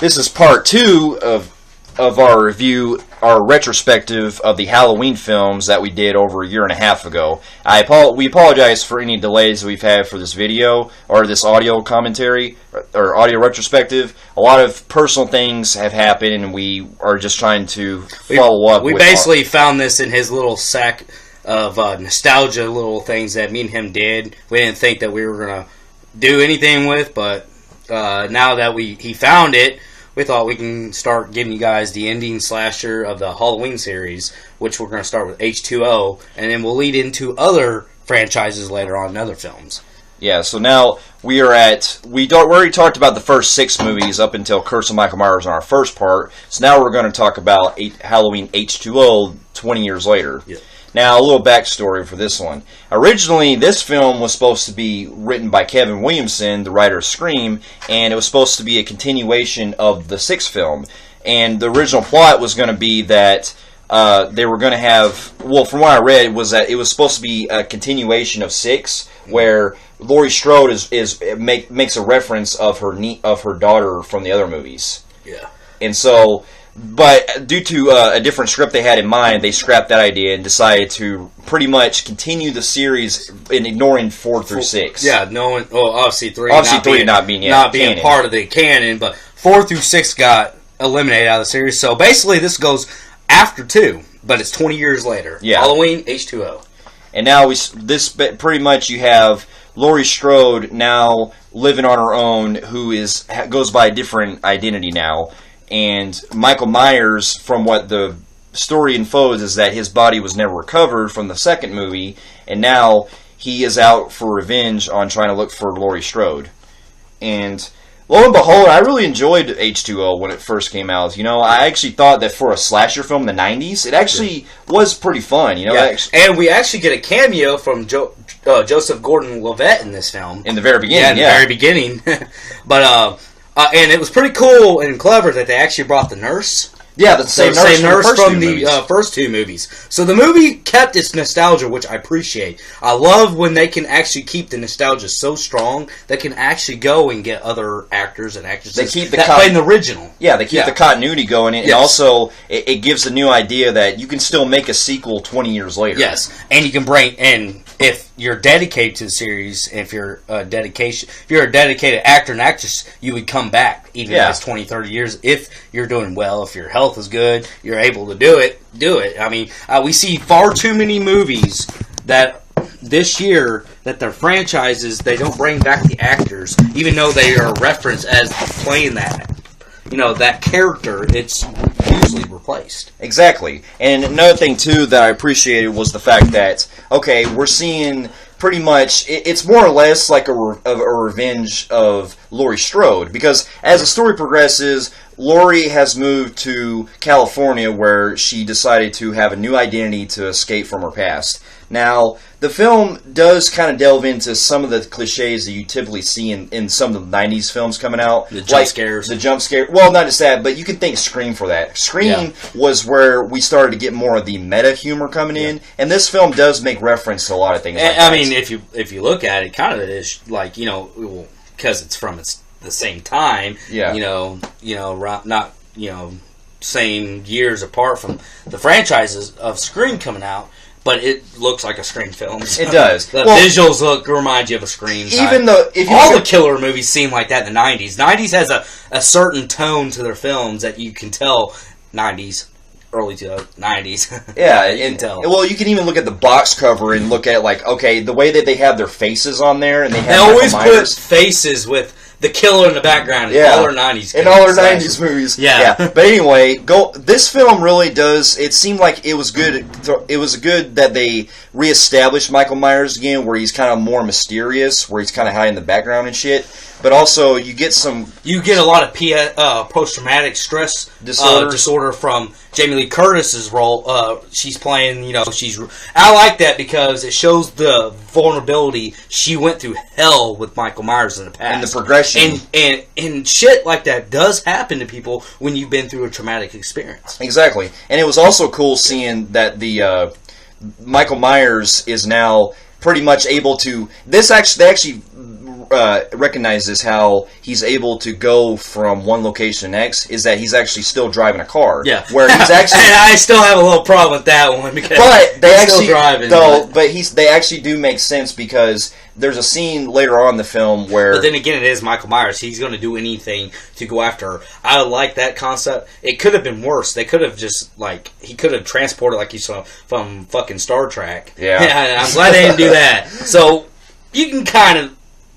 This is part 2 of our review, our retrospective of the Halloween films that we did over a year and a half ago. We apologize for any delays we've had for this video, or this audio commentary, or audio retrospective. A lot of personal things have happened, and we are just trying to follow up. We basically found this in his little sack of nostalgia little things that me and him did. We didn't think that we were going to do anything with, but now that he found it, we thought we can start giving you guys the ending slasher of the Halloween series, which we're going to start with H2O, and then we'll lead into other franchises later on in other films. Yeah, so now we already talked about the first 6 movies up until Curse of Michael Myers in our first part, so now we're going to talk about Halloween H2O 20 years later. Yeah. Now, a little backstory for this one. Originally, this film was supposed to be written by Kevin Williamson, the writer of Scream, and it was supposed to be a continuation of the 6th film. And the original plot was going to be that they were going to have, well, from what I read, was that it was supposed to be a continuation of 6, where Laurie Strode makes a reference of her daughter from the other movies. Yeah. And so, but due to a different script they had in mind, they scrapped that idea and decided to pretty much continue the series in ignoring 4 through 6. Yeah, obviously 3 not being part of the canon, but 4 through 6 got eliminated out of the series. So basically, this goes after 2, but it's 20 years later. Yeah. Halloween H2O. And now pretty much you have Laurie Strode now living on her own, who goes by a different identity now. And Michael Myers, from what the story unfolds, is that his body was never recovered from the second movie, and now he is out for revenge on trying to look for Laurie Strode. And lo and behold, I really enjoyed H2O when it first came out. You know, I actually thought that for a slasher film in the 90s, it actually was pretty fun. You know, yeah. And we actually get a cameo from Joseph Gordon-Levitt in this film. In the very beginning, yeah. In the very beginning. But, and it was pretty cool and clever that they actually brought the nurse. Yeah, the same nurse from the first 2 movies. So the movie kept its nostalgia, which I appreciate. I love when they can actually keep the nostalgia so strong they can actually go and get other actors and actresses that played in the original. Yeah, they keep the continuity going, and also it gives a new idea that you can still make a sequel 20 years later. Yes, and you can bring in, if you're dedicated to the series, if you're a dedicated actor and actress, you would come back even if it's 20, 30 years. If you're doing well, if your health is good, you're able to do it. I mean, we see far too many movies that this year that they're franchises, they don't bring back the actors, even though they are referenced as playing that character. It's usually replaced. Exactly. And another thing, too, that I appreciated was the fact that, okay, we're seeing pretty much, it's more or less like a revenge of Laurie Strode, because as the story progresses, Laurie has moved to California, where she decided to have a new identity to escape from her past. Now, the film does kind of delve into some of the cliches that you typically see in some of the 90s films coming out. The jump scares. The jump scare. Well, not just that, but you can thank Scream for that. Scream was where we started to get more of the meta humor coming in, and this film does make reference to a lot of things like that. I mean, if you look at it, kind of it is like, because it's from the same time, not same years apart from the franchises of Scream coming out, but it looks like a Scream film. So it does. The visuals remind you of a Scream. Even though all the killer movies seem like that in the 90s. 90s has a certain tone to their films that you can tell. 90s. Early 90s. Yeah, you can tell. Well, you can even look at the box cover and look at it like, okay, the way that they have their faces on there, and they always put faces with the killer in the background in all our 90s. In all our 90s movies. Yeah. But anyway, this film really does, it seemed like it was good. It was good that they reestablished Michael Myers again, where he's kind of more mysterious, where he's kind of hiding in the background and shit. But also, you get a lot of post-traumatic stress disorder from Jamie Lee Curtis's role. She's playing, I like that because it shows the vulnerability. She went through hell with Michael Myers in the past. And the progression. And shit like that does happen to people when you've been through a traumatic experience. Exactly. And it was also cool seeing that the Michael Myers is now pretty much able to... They actually recognize this, how he's able to go from one location to the next, is that he's actually still driving a car. Yeah. Where he's actually... And I still have a little problem with that one, because but they he's actually, still driving. They actually do make sense, because there's a scene later on in the film where... But then again, it is Michael Myers. He's going to do anything to go after her. I like that concept. It could have been worse. They could have just, like... He could have transported, like you saw, from fucking Star Trek. Yeah. I'm glad they didn't do that. So, you can kind of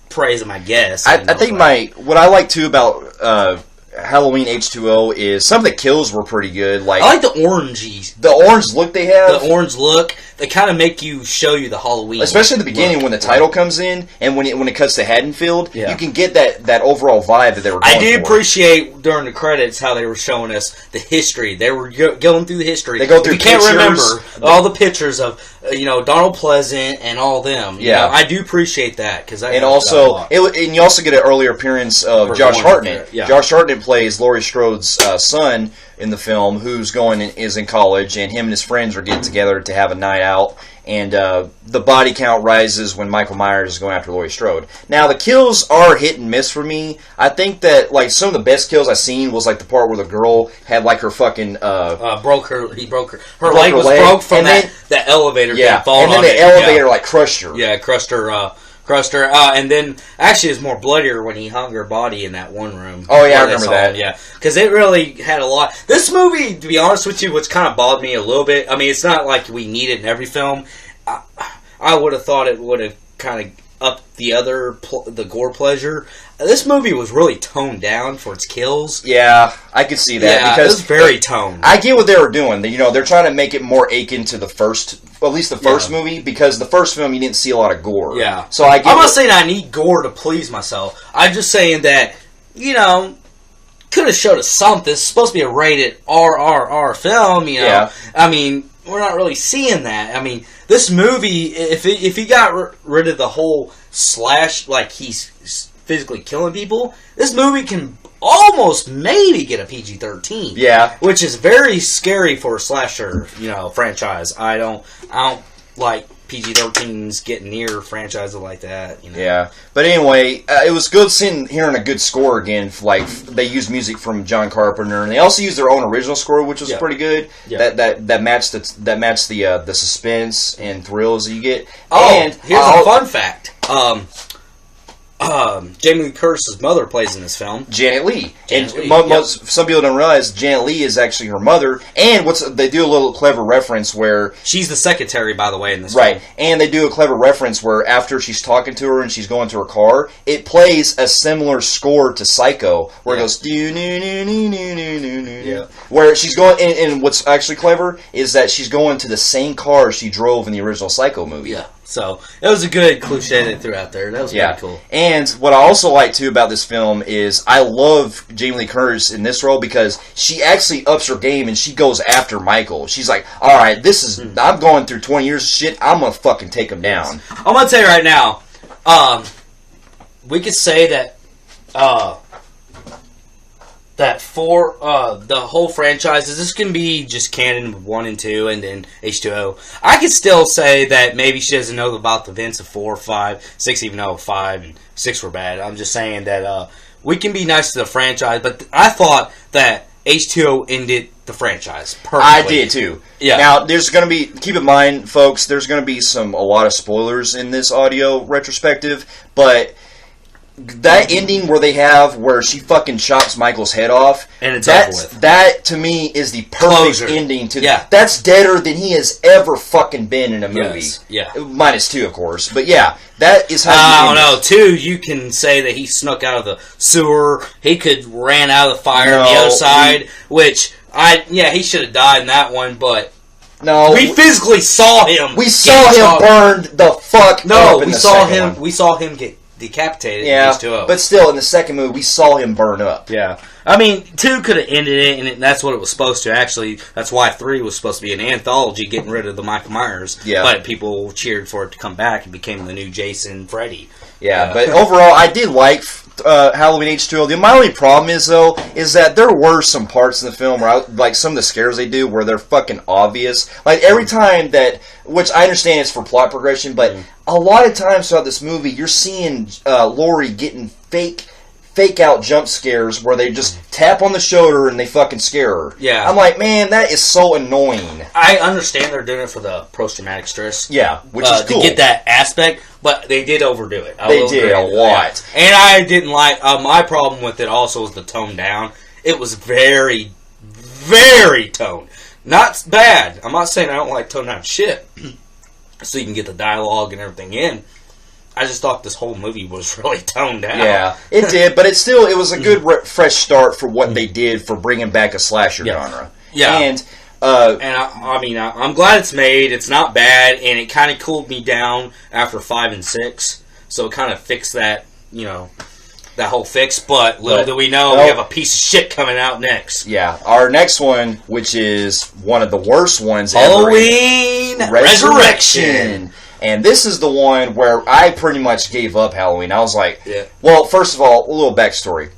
praise him, I guess. I think what I like, too, about... Halloween H2O is some of the kills were pretty good. Like, I like the orangies. The orange look they have. The orange look. They kind of make you show you the Halloween. Especially at the beginning when the title comes in and when it cuts to Haddonfield, you can get that overall vibe that they were going I did for. Appreciate during the credits how they were showing us the history. They were going through the history. They go through pictures. You can't remember all the pictures of Donald Pleasant and all them. You know, I do appreciate that, because and you also get an earlier appearance of Josh Hartnett. Yeah. Josh Hartnett plays Laurie Strode's son in the film, who's is in college, and him and his friends are getting together to have a night out. And the body count rises when Michael Myers is going after Laurie Strode. Now, the kills are hit and miss for me. I think that, like, some of the best kills I've seen was, like, the part where the girl had, like, her fucking... broke her leg was broke from that elevator. Yeah, and then the elevator, like, crushed her. Yeah, crushed her, and then, actually, it's more bloodier when he hung her body in that one room. Oh, yeah, I remember that. Yeah, because it really had a lot. This movie, to be honest with you, what's kind of bothered me a little bit, I mean, it's not like we need it in every film. I would have thought it would have kind of upped the gore pleasure. This movie was really toned down for its kills. Yeah, I could see that. Yeah, because it was very toned. I get what they were doing. They're trying to make it more akin to the first, at least the first movie, because the first film you didn't see a lot of gore. Yeah. So I'm not saying I need gore to please myself. I'm just saying that, could have showed us something. It's supposed to be a rated RRR film, Yeah. I mean, we're not really seeing that. I mean, this movie, if he got rid of the whole slash, like he's physically killing people, this movie can almost maybe get a PG-13. Yeah. Which is very scary for a slasher, franchise. I don't like PG-13s getting near franchises like that. Yeah. But anyway, it was good hearing a good score again. Like, they used music from John Carpenter, and they also used their own original score, which was pretty good. Yeah. That matched the suspense and thrills that you get. Oh, and here's a fun fact. Jamie Lee Curtis's mother plays in this film. Janet Leigh. Some people don't realize Janet Leigh is actually her mother. And they do a little clever reference where... She's the secretary, by the way, in this film. Right. Film. And they do a clever reference where after she's talking to her and she's going to her car, it plays a similar score to Psycho, where it goes... Yeah. Where she's going... And what's actually clever is that she's going to the same car she drove in the original Psycho movie. Yeah. So, it was a good cliche they threw out there. That was pretty cool. And what I also like, too, about this film is I love Jamie Lee Curtis in this role because she actually ups her game and she goes after Michael. She's like, alright, I'm going through 20 years of shit, I'm gonna fucking take him down. I'm gonna tell you right now, we could say that, for the whole franchises, this can be just canon with 1 and 2 and then H2O. I could still say that maybe she doesn't know about the events of 4, 5, 6, even though 5 and 6 were bad. I'm just saying that we can be nice to the franchise, but I thought that H2O ended the franchise perfectly. I did too. Yeah. Now, there's going to be, keep in mind, folks, there's going to be a lot of spoilers in this audio retrospective, but... that ending where she fucking chops Michael's head off, and it's over with. That to me is the perfect ending to that's deader than he has ever fucking been in a movie. Yes. Yeah. Minus 2, of course. But yeah, that is how I don't know. 2, you can say that he snuck out of the sewer. He could ran out of the fire on the other side, he should have died in that one, but no, we physically saw him. We saw him burned the fuck up. No, we saw him get decapitated. Yeah, but still, in the second movie, we saw him burn up. Yeah. I mean, 2 could have ended it, and that's what it was supposed to. Actually, that's why 3 was supposed to be an anthology, getting rid of the Michael Myers. Yeah. But people cheered for it to come back and became the new Jason Freddy. Yeah, but overall, I did like Halloween H2O. My only problem is that there were some parts in the film where, like some of the scares they do, where they're fucking obvious. Like every time that, which I understand is for plot progression, but a lot of times throughout this movie, you're seeing Laurie getting fake out jump scares where they just tap on the shoulder and they fucking scare her. Yeah. I'm like, man, that is so annoying. I understand they're doing it for the post-traumatic stress. Yeah, which is cool. To get that aspect, but they did overdo it. They did a lot. Yeah. And I didn't like, my problem with it also was the tone down. It was very, very toned. Not bad. I'm not saying I don't like tone down shit. So you can get the dialogue and everything in. I just thought this whole movie was really toned down. Yeah, it did, but it was a good fresh start for what they did for bringing back a slasher genre. Yeah, and I'm glad it's made. It's not bad, and it kind of cooled me down after 5 and 6. So it kind of fixed that, that whole fix. But little do we know, we have a piece of shit coming out next. Yeah, our next one, which is one of the worst ones Halloween ever, Resurrection. And this is the one where I pretty much gave up Halloween. I was like, well, first of all, a little backstory.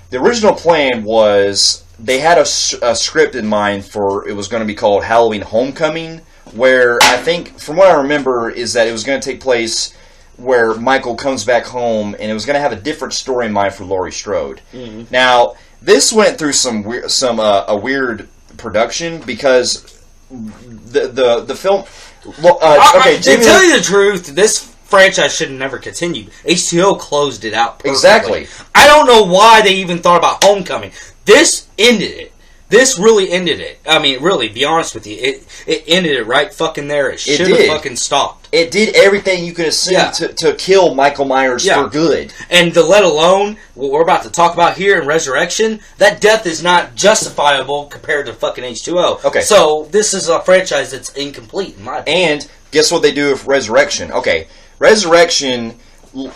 The original plan was they had a script in mind for, it was going to be called Halloween Homecoming, where I think, from what I remember, is that it was going to take place where Michael comes back home, and it was going to have a different story in mind for Laurie Strode. Mm-hmm. Now, this went through a weird production because the film... Well, okay. To tell you the truth, this franchise should have never continued. H2O closed it out perfectly. Exactly. I don't know why they even thought about Homecoming. This ended it. This really ended it. I mean, really, be honest with you, it ended it right fucking there. It should have fucking stopped. It did everything you could assume to kill Michael Myers for good. And let alone what we're about to talk about here in Resurrection, that death is not justifiable compared to fucking H2O. Okay. So this is a franchise that's incomplete, in my opinion. And guess what they do with Resurrection? Okay, Resurrection...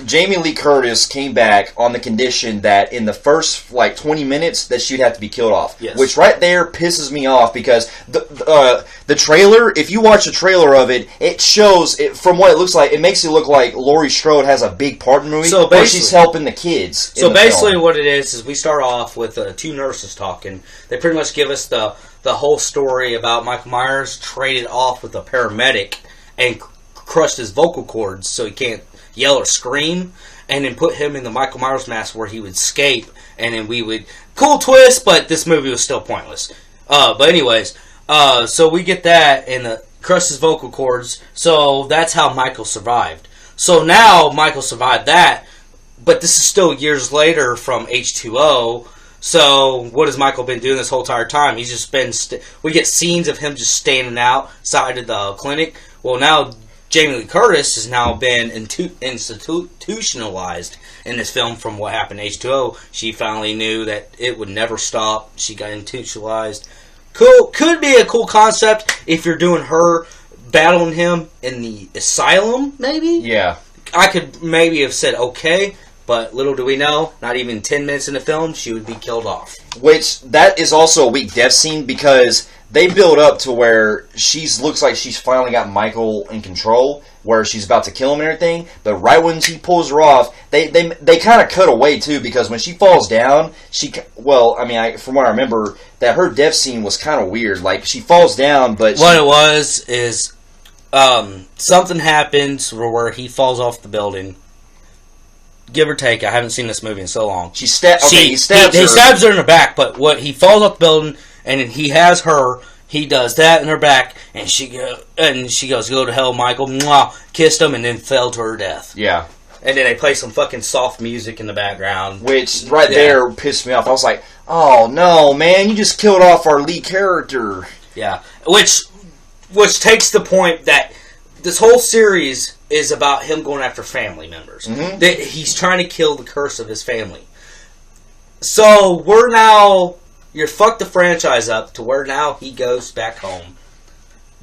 Jamie Lee Curtis came back on the condition that in the first 20 minutes that she'd have to be killed off. Yes. Which right there pisses me off because the trailer, if you watch the trailer of it, it shows, from what it looks like, it makes it look like Laurie Strode has a big part in the movie, where she's helping the kids. So basically what it is we start off with 2 nurses talking. They pretty much give us the whole story about Michael Myers traded off with a paramedic and crushed his vocal cords so he can't yell or scream, and then put him in the Michael Myers mask where he would escape, and then we would... Cool twist, but this movie was still pointless. But anyways, so we get that, and crushed his vocal cords, so that's how Michael survived. So now Michael survived that, but this is still years later from H2O, so what has Michael been doing this whole entire time? He's just been... we get scenes of him just standing outside of the clinic. Well, now... Jamie Lee Curtis has now been institutionalized in this film from what happened to H2O. She finally knew that it would never stop. She got institutionalized. Cool. Could be a cool concept if you're doing her battling him in the asylum, maybe? Yeah. I could maybe have said okay, but little do we know, not even 10 minutes in the film, she would be killed off. Which, that is also a weak death scene because... They build up to where looks like she's finally got Michael in control, where she's about to kill him and everything. But right when she pulls her off, they kind of cut away too, because when she falls down, from what I remember, that her death scene was kind of weird. Like she falls down, but what it was is something happens where he falls off the building. Give or take, I haven't seen this movie in so long. He stabs her. He stabs her in the back, but he falls off the building. And then he has her. He does that in her back, and she goes, "Go to hell, Michael." Mwah, kissed him, and then fell to her death. Yeah. And then they play some fucking soft music in the background, which there pissed me off. I was like, "Oh no, man! You just killed off our lead character." Yeah. Which takes the point that this whole series is about him going after family members. Mm-hmm. That he's trying to kill the curse of his family. So we're now. You're fucked the franchise up to where now he goes back home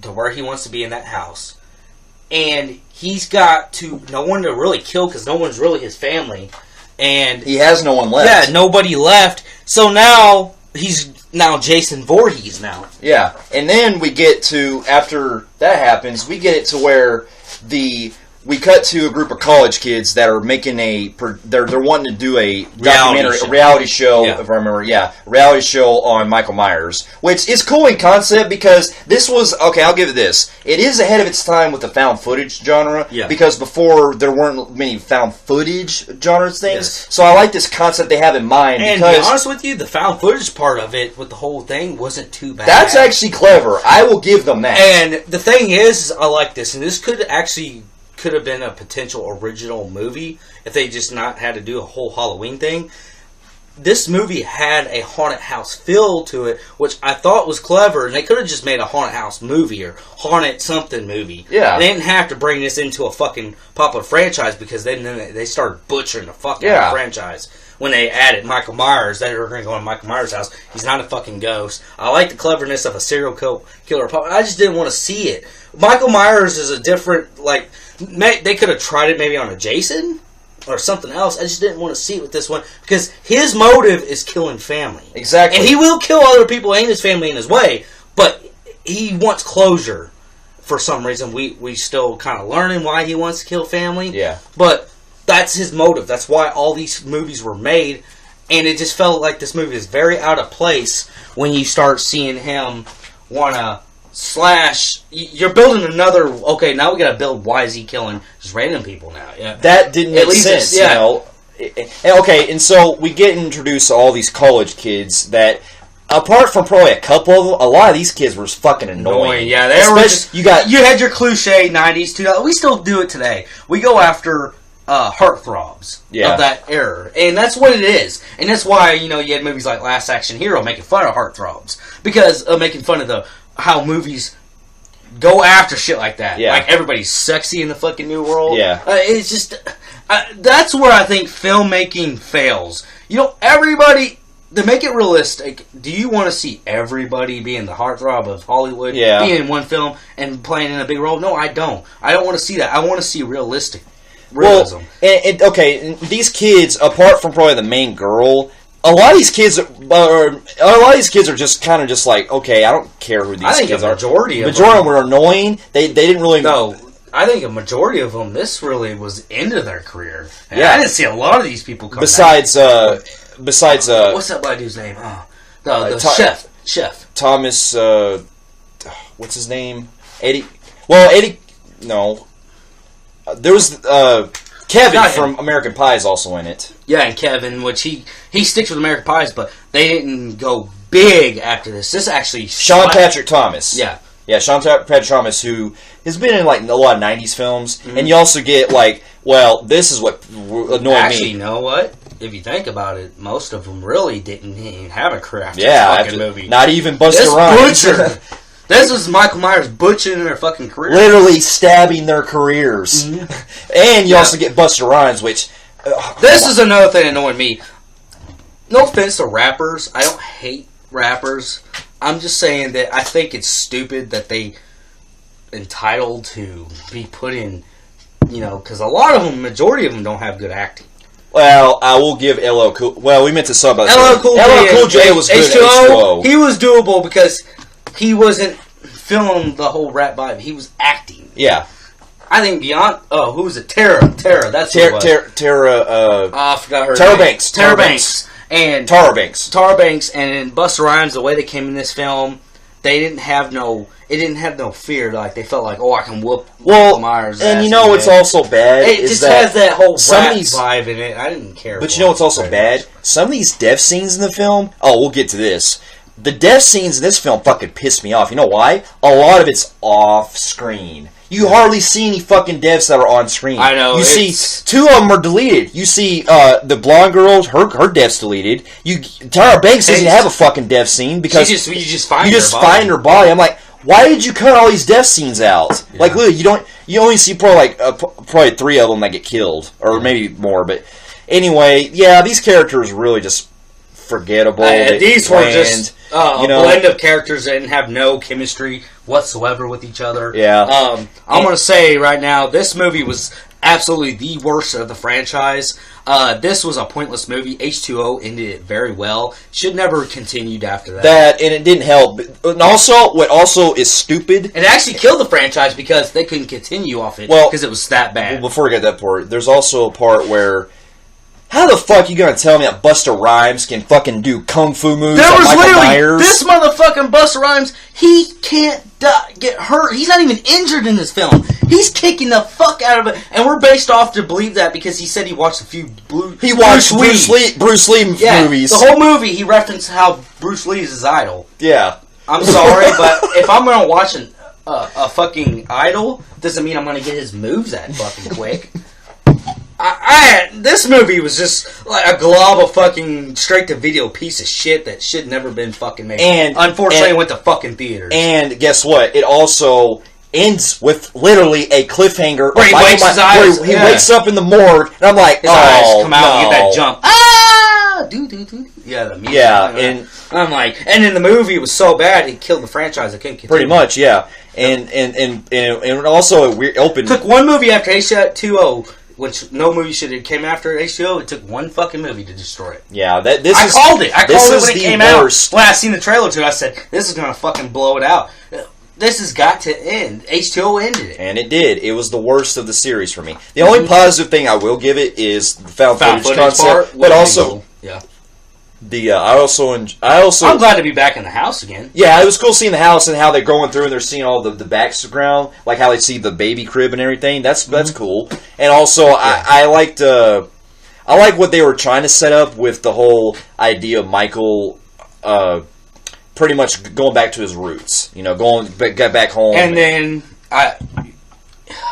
to where he wants to be in that house. And he's got no one to really kill because no one's really his family. And he has no one left. Yeah, nobody left. So now he's Jason Voorhees now. Yeah. And then we get to, after that happens, we get it to where the we cut to a group of college kids that are making they're wanting to do a reality show, if I remember, reality show on Michael Myers, which is cool in concept because this was, okay, I'll give it this. It is ahead of its time with the found footage genre, because before there weren't many found footage genre things, so I like this concept they have in mind. And to be honest with you, the found footage part of it with the whole thing wasn't too bad. That's actually clever. I will give them that. And the thing is I like this, and this could have been a potential original movie if they just not had to do a whole Halloween thing. This movie had a haunted house feel to it, which I thought was clever, and they could have just made a haunted house movie or haunted something movie. Yeah. They didn't have to bring this into a fucking popular franchise, because then they started butchering the fuck out of the franchise. When they added Michael Myers, they were going to go to Michael Myers' house. He's not a fucking ghost. I like the cleverness of a serial killer. I just didn't want to see it. Michael Myers is a different, they could have tried it maybe on a Jason or something else. I just didn't want to see it with this one because his motive is killing family. Exactly. And he will kill other people and his family in his way, but he wants closure for some reason. We still kind of learning why he wants to kill family. Yeah. But that's his motive. That's why all these movies were made. And it just felt like this movie is very out of place when you start seeing him want to slash. You're building another. Okay, now we got to build. Why is he killing just random people now? Yeah, that didn't make sense. You know. Okay, and so we get introduced to all these college kids that, apart from probably a couple of them, a lot of these kids were just annoying. Yeah, they were. You had your cliche '90s, 2000s. We still do it today. We go after heartthrobs of that era, and that's what it is, and that's why you had movies like Last Action Hero making fun of heartthrobs because of making fun of how movies go after shit like that. Yeah. Like everybody's sexy in the fucking new world. Yeah, it's just that's where I think filmmaking fails. Everybody. To make it realistic, do you want to see everybody being the heartthrob of Hollywood, being in one film and playing in a big role? No, I don't. I don't want to see that. I want to see realism. Well, and these kids, apart from probably the main girl, a lot of these kids are just kind of just like, okay, I don't care who these kids are. Majority of them were annoying. They didn't really know. I think a majority of them, this really was into their career. And I didn't see a lot of these people come besides what's that black dude's name? The chef. Thomas, what's his name? Eddie. Well, Eddie, no. There was Kevin from American Pie is also in it. Yeah, and Kevin, which he sticks with American Pies, but they didn't go big after this. This actually Sean Patrick Thomas. Yeah, Sean Patrick Thomas, who has been in a lot of '90s films, and you also get this is what annoyed me. Actually, you know what? If you think about it, most of them really didn't even have a career after this fucking movie. Not even Busta Rhymes. This was Michael Myers butchering their fucking career. Literally stabbing their careers. Mm-hmm. And you also get Busta Rhymes, which... this is another thing that annoyed me. No offense to rappers. I don't hate rappers. I'm just saying that I think it's stupid that they entitled to be put in, because a lot of them, majority of them don't have good acting. Well, I will give LL Cool... Well, we meant to talk about LL Cool J was good at H2O. He was doable because... he wasn't filming the whole rap vibe. He was acting. Yeah. I think beyond... Oh, who was it? Tara. That's Tara, I forgot her Tara name. Banks. Tara Banks. And... Tara Banks. Tara Banks and Busta Rhymes, the way they came in this film, they didn't have no... It didn't have no fear. Like, they felt like, I can whoop Myers' ass. And what's also bad it just has that whole rap vibe in it. I didn't care. But what's also bad? Some of these death scenes in the film... Oh, we'll get to this. The death scenes in this film fucking piss me off. You know why? A lot of it's off screen. You hardly see any fucking deaths that are on screen. I know. You see two of them are deleted. You see the blonde girl, her death's deleted. Tara Banks doesn't have a fucking death scene because you just find her body. I'm like, why did you cut all these death scenes out? Yeah. Like, literally, you only see probably 3 of them that get killed, or maybe more. But anyway, yeah, these characters really just forgettable. These were just a blend of characters that didn't have no chemistry whatsoever with each other. Yeah. I'm going to say right now, this movie was absolutely the worst of the franchise. This was a pointless movie. H2O ended it very well. Should never continued after that. And it didn't help. And also, what also is stupid... It actually killed the franchise because they couldn't continue off it because it was that bad. Well, before we get to that part, there's also a part where... How the fuck you gonna tell me that Busta Rhymes can fucking do kung fu moves like Michael Myers? This motherfucking Busta Rhymes, he can't get hurt. He's not even injured in this film. He's kicking the fuck out of it, and we're based off to believe that because he said he watched a few Bruce Lee movies. The whole movie he referenced how Bruce Lee is his idol. Yeah. I'm sorry, but if I'm gonna watch a fucking idol, doesn't mean I'm gonna get his moves that fucking quick. This movie was just like a glob of fucking straight-to-video piece of shit that should never been fucking made. And unfortunately, it went to fucking theaters. And guess what? It also ends with literally a cliffhanger. Where he wakes up in the morgue, and I'm like, his eyes come out and get that jump. Ah! Yeah, the music. Yeah, and I'm like, and in the movie, it was so bad, it killed the franchise. I couldn't continue. Pretty much, yeah. And also, it opened... Took one movie after H2O, which no movie should have came after H2O. It took one fucking movie to destroy it. Yeah, I called it. I called it when it came out. When I seen the trailer to it, I said, this is going to fucking blow it out. This has got to end. H2O ended it. And it did. It was the worst of the series for me. The only positive thing I will give it is the found footage concept. But also... Yeah. I'm glad to be back in the house again. Yeah, it was cool seeing the house and how they're going through and they're seeing all the background, like how they see the baby crib and everything. That's cool. And also, I like what they were trying to set up with the whole idea of Michael, pretty much going back to his roots. Get back home. And then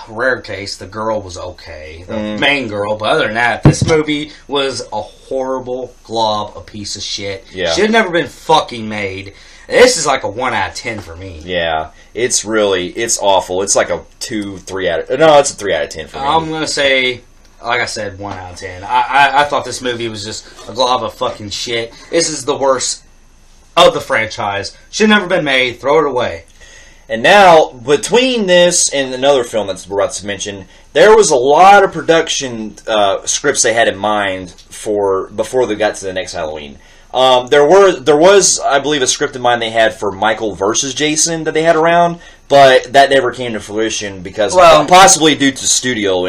rare case, the girl was okay. The main girl, but other than that, this movie was a horrible glob, a piece of shit. Yeah. Should have never been fucking made. This is like a 1 out of 10 for me. Yeah, it's awful. It's like a 3 out of... No, it's a 3 out of 10 for me. I'm going to say, like I said, 1 out of 10. I thought this movie was just a glob of fucking shit. This is the worst of the franchise. Should have never been made. Throw it away. And now, between this and another film that's we're about to mention, there was a lot of production scripts they had in mind for before they got to the next Halloween. There was, I believe, a script in mind they had for Michael versus Jason that they had around, but that never came to fruition because possibly due to studio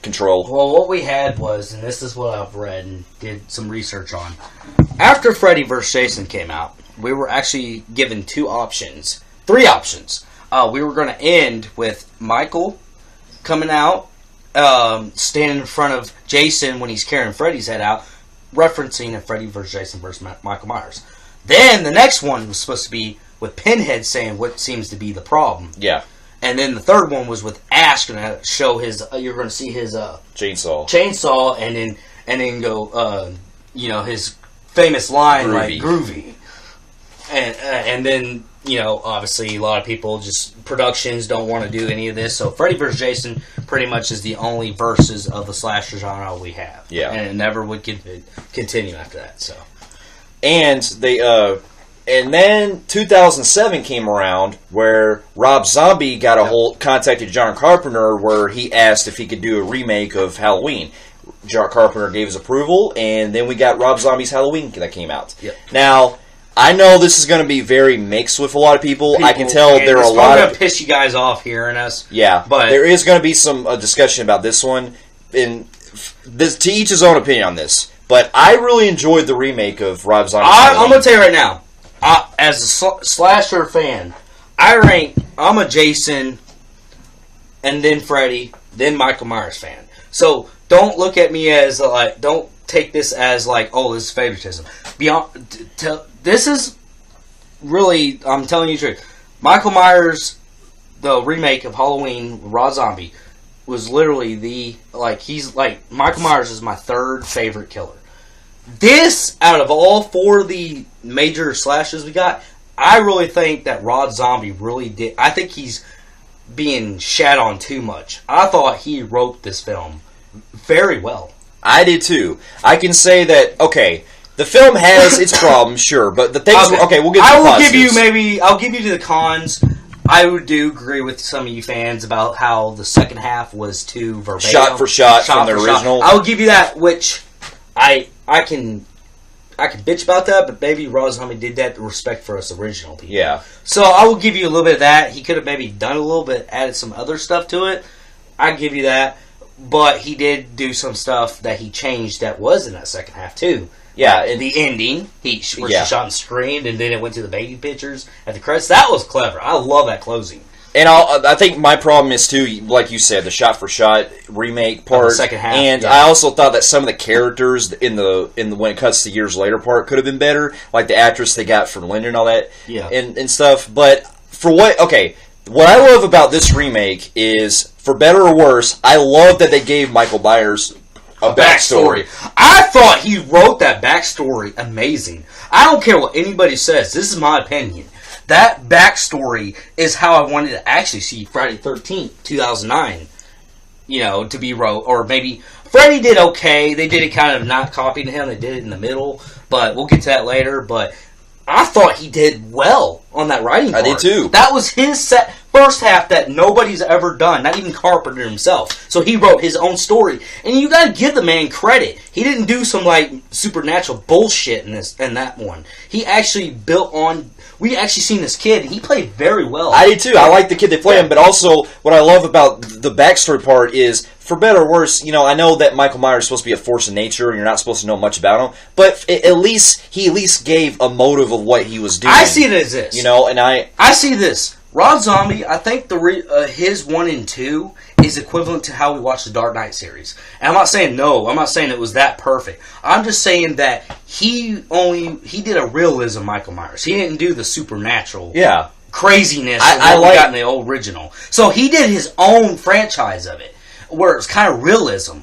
control. Well, what we had was, and this is what I've read and did some research on, after Freddy vs. Jason came out, we were actually given 3 options. We were going to end with Michael coming out, standing in front of Jason when he's carrying Freddy's head out, referencing a Freddy vs. Jason versus Michael Myers. Then the next one was supposed to be with Pinhead saying what seems to be the problem. Yeah. And then the third one was with Ash going to show his. You're going to see his chainsaw, and then go. His famous line like groovy. And then, obviously a lot of people productions don't want to do any of this. So Freddy vs. Jason pretty much is the only versus of the slasher genre we have. Yeah. And it never would continue after that. So. And and then 2007 came around where Rob Zombie contacted John Carpenter where he asked if he could do a remake of Halloween. John Carpenter gave his approval, and then we got Rob Zombie's Halloween that came out. Yep. Now, I know this is going to be very mixed with a lot of people. I can tell there are a lot of... It's going to piss you guys off hearing us. Yeah, but there is going to be some discussion about this one. And to each his own opinion on this. But I really enjoyed the remake of Rob Zombie's Halloween. I'm going to tell you right now, as a slasher fan, I'm a Jason, and then Freddy, then Michael Myers fan. So don't look at me as don't take this as this is favoritism. This is really, I'm telling you the truth. Michael Myers, the remake of Halloween, Rob Zombie, was literally Michael Myers is my 3rd favorite killer. This, out of all 4 of the major slashes we got, I really think that Rob Zombie really did. I think he's being shat on too much. I thought he wrote this film very well. I did too. I can say that, the film has its problems, sure, but the things... Okay, we'll get to the positives. I'll give you to the cons. I do agree with some of you fans about how the second half was too verbatim. Shot for shot from the original. I will give you that, which I can bitch about that, but maybe Rob Zombie did that to respect for us original people. Yeah. So I will give you a little bit of that. He could have maybe done a little bit, added some other stuff to it. I give you that. But he did do some stuff that he changed that was in that second half, too. Yeah. And the ending, she shot and screamed, and then it went to the baby pictures at the credits. That was clever. I love that closing. And I think my problem is, too, like you said, the shot-for-shot remake part. The second half. And I also thought that some of the characters in the when it cuts to years later part could have been better. Like the actress they got from Linda and all that. Yeah. And stuff. But for what... Okay, what I love about this remake is, for better or worse, I love that they gave Michael Myers a backstory. I thought he wrote that backstory amazing. I don't care what anybody says. This is my opinion. That backstory is how I wanted to actually see Friday 13th, 2009, to be wrote. Or maybe Freddy did okay. They did it kind of not copying him. They did it in the middle. But we'll get to that later. But I thought he did well on that writing part. I did too. That was his first half that nobody's ever done, not even Carpenter himself. So he wrote his own story. And you gotta give the man credit. He didn't do some supernatural bullshit in that one. He actually built on... We actually seen this kid. He played very well. I did too. I like the kid they play him, but also what I love about the backstory part is, for better or worse, I know that Michael Myers is supposed to be a force of nature, and you're not supposed to know much about him, but he at least gave a motive of what he was doing. I see it as this. And I see this. Rob Zombie, I think his 1 and 2 is equivalent to how we watched the Dark Knight series. And I'm not saying it was that perfect. I'm just saying that he did a realism Michael Myers. He didn't do the supernatural craziness that we got in the old original. So he did his own franchise of it, where it's kind of realism.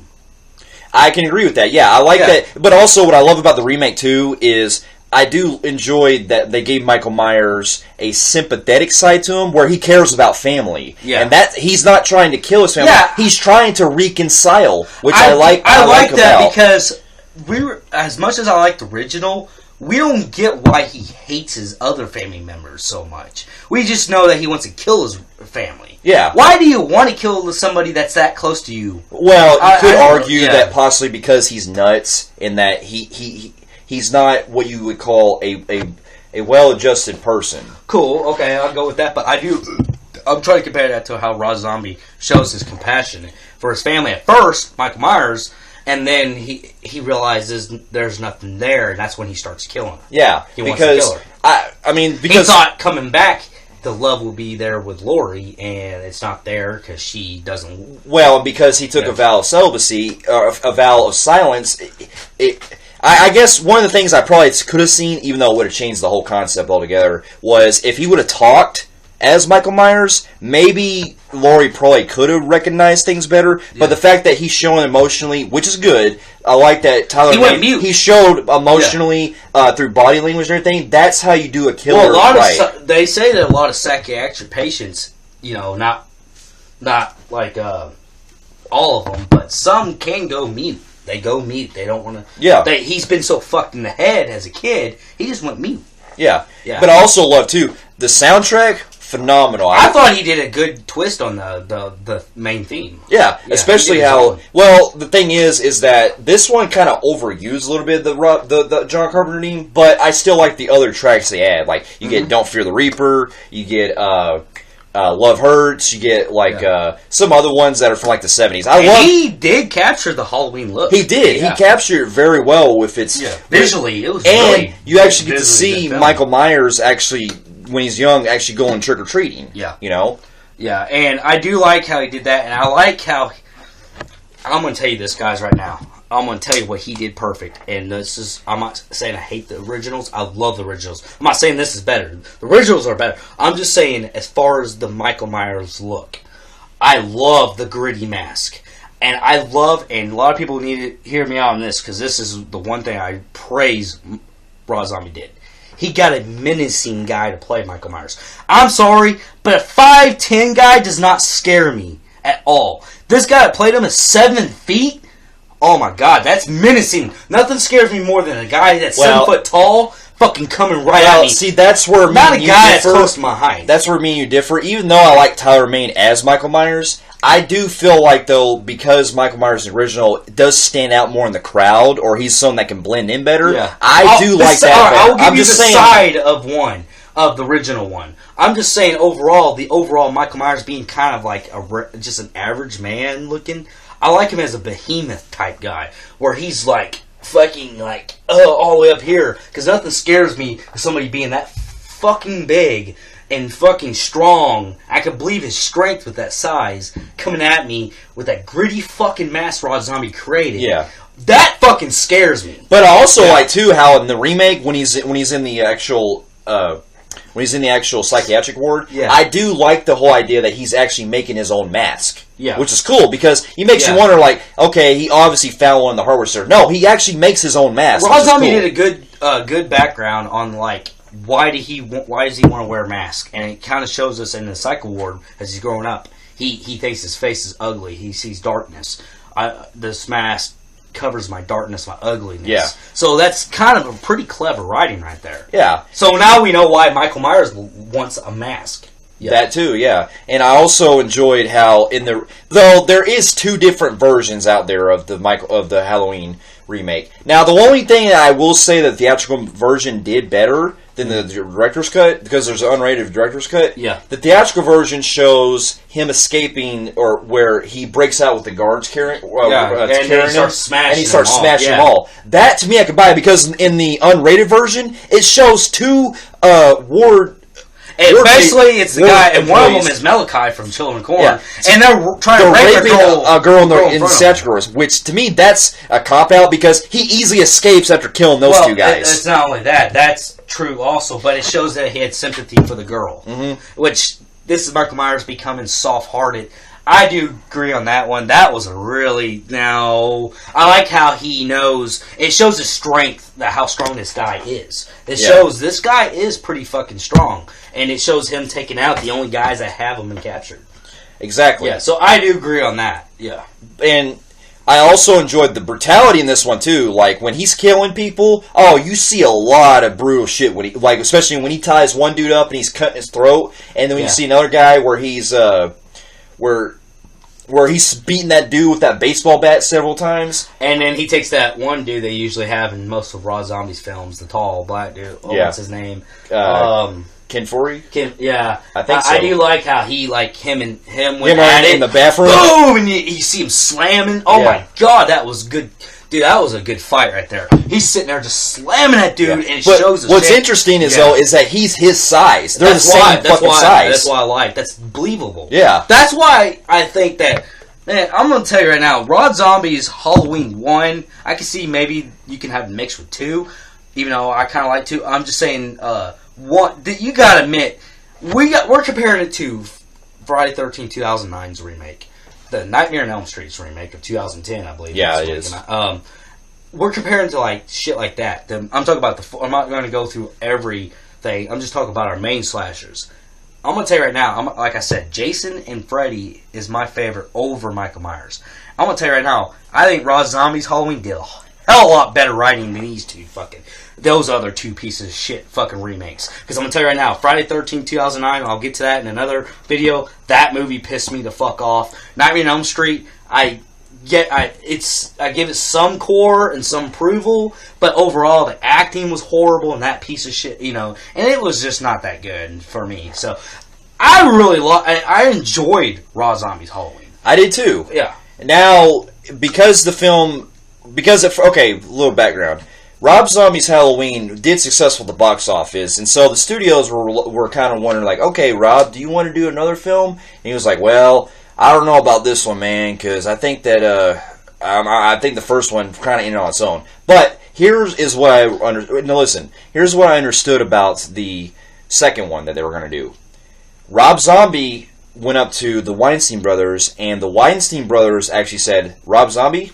I can agree with that. Yeah, I like that. But also what I love about the remake too is I do enjoy that they gave Michael Myers a sympathetic side to him where he cares about family. Yeah. And that he's not trying to kill his family. Yeah. He's trying to reconcile, which I like that because as much as I like the original, we don't get why he hates his other family members so much. We just know that he wants to kill his family. Yeah. Why do you want to kill somebody that's that close to you? Well, you could argue that possibly because he's nuts in that he's not what you would call a well-adjusted person. Cool, okay, I'll go with that. But I'm trying to compare that to how Rob Zombie shows his compassion for his family. At first, Michael Myers, and then he realizes there's nothing there, and that's when he starts killing her. Yeah, he wants to kill her. Because he thought coming back, the love will be there with Laurie, and it's not there because she doesn't... Well, because he took a vow of celibacy, or a vow of silence, I guess one of the things I probably could have seen, even though it would have changed the whole concept altogether, was if he would have talked as Michael Myers, maybe Laurie probably could have recognized things better. Yeah. But the fact that he's showing emotionally, which is good, I like that Tyler. He went mute. He showed emotionally through body language and everything. That's how you do a killer. Well, they say that a lot of psychiatric patients, not like all of them, but some can go mute. They go mute. They don't want to... Yeah. He's been so fucked in the head as a kid, he just went mute. Yeah. But I also love, too, the soundtrack, phenomenal. I thought he did a good twist on the main theme. Yeah, especially how... Well, the thing is that this one kind of overused a little bit the John Carpenter theme, but I still like the other tracks they add. Like, you get Don't Fear the Reaper, you get... Love Hurts. You get some other ones that are from the 70s. He did capture the Halloween look. He did. Yeah. He captured it very well with its visually. It was and you actually get to see Michael Myers actually when he's young actually going trick or treating. Yeah, Yeah, and I do like how he did that, and I like how I'm going to tell you this, guys, right now. I'm going to tell you what he did perfect. And I'm not saying I hate the originals. I love the originals. I'm not saying this is better. The originals are better. I'm just saying as far as the Michael Myers look, I love the gritty mask. And and a lot of people need to hear me out on this, because this is the one thing I praise Rob Zombie did. He got a menacing guy to play Michael Myers. I'm sorry, but a 5'10" guy does not scare me at all. This guy that played him is 7 feet. Oh my God, that's menacing. Nothing scares me more than a guy that's 7 foot tall, fucking coming right at me. See, that's where not a guy that's close to my height. That's where me and you differ. Even though I like Tyler Mane as Michael Myers, I do feel like, though, because Michael Myers' original does stand out more in the crowd, or he's someone that can blend in better, I do like that better. I'll give you the side of one, of the original one. I'm just saying, the overall Michael Myers being kind of like just an average man looking, I like him as a behemoth type guy, where he's like, fucking like, all the way up here, because nothing scares me of somebody being that fucking big and fucking strong. I could believe his strength with that size coming at me with that gritty fucking mask Rob Zombie created. Yeah, that fucking scares me. But I also like too how in the remake when he's in the actual psychiatric ward, I do like the whole idea that he's actually making his own mask. Yeah, which is cool because he makes you wonder, like, okay, he obviously found one in the hardware store. No, he actually makes his own mask. Rob Zombie did a good background on like why does he want to wear a mask, and it kind of shows us in the psych ward as he's growing up. He thinks his face is ugly. He sees darkness. This mask covers my darkness, my ugliness. Yeah. So that's kind of a pretty clever writing right there. Yeah. So now we know why Michael Myers wants a mask. Yeah. That too, yeah. And I also enjoyed how though there is two different versions out there of the Halloween remake. Now, the only thing that I will say that the theatrical version did better than the director's cut, because there's an unrated director's cut. Yeah. The theatrical version shows him escaping, or where he breaks out with the guards carrying and he starts smashing them all. That to me I could buy, because in the unrated version it shows two ward. Especially, it's the guy, and one of them is Malachi from Children of Corn, and they're trying to rape a girl in the statuary, which to me that's a cop out because he easily escapes after killing those two guys. It's not only that; that's true also, but it shows that he had sympathy for the girl, which this is Michael Myers becoming soft-hearted. I do agree on that one. That was a really... I like how he knows... It shows his strength, how strong this guy is. It shows this guy is pretty fucking strong. And it shows him taking out the only guys that have him and captured. Exactly. Yeah, so I do agree on that. Yeah. And I also enjoyed the brutality in this one, too. Like, when he's killing people, you see a lot of brutal shit. When especially when he ties one dude up and he's cutting his throat. And then when you see another guy where he's... Where he's beating that dude with that baseball bat several times. And then he takes that one dude they usually have in most of Rob Zombie's films, the tall black dude. What's his name? Ken Forey? Yeah. I think so. I do like how he, him went at it. In the bathroom. Boom! And you see him slamming. Oh my god, that was good. Dude, that was a good fight right there. He's sitting there just slamming that dude, and it shows his what's interesting is that he's his size. They're the same fucking size. That's why I like. That's believable. Yeah. That's why I think that. Man, I'm gonna tell you right now, Rob Zombie's Halloween 1. I can see maybe you can have it mixed with 2, even though I kind of like 2. I'm just saying, 1. You gotta admit, we're comparing it to Friday 13, 2009's remake. The Nightmare on Elm Street's remake of 2010, I believe. Yeah, it is. We're comparing to shit like that. I'm talking about I'm not going to go through everything. I'm just talking about our main slashers. I'm going to tell you right now, like I said, Jason and Freddy is my favorite over Michael Myers. I'm going to tell you right now, I think Rob Zombie's Halloween did a hell of a lot better writing than these two those other two pieces of shit fucking remakes. Because I'm going to tell you right now, Friday 13, 2009, I'll get to that in another video, that movie pissed me the fuck off. Nightmare on Elm Street, I give it some core and some approval, but overall the acting was horrible and that piece of shit, and it was just not that good for me. So I enjoyed Rob Zombie's Halloween. I did too. Yeah. Now, because a little background. Rob Zombie's Halloween did successful at the box office, and so the studios were kind of wondering, like, okay, Rob, do you want to do another film? And he was like, well, I don't know about this one, man, because I think that I think the first one kind of ended on its own. But here's what I understood about the second one that they were going to do. Rob Zombie went up to the Weinstein brothers, and the Weinstein brothers actually said, Rob Zombie,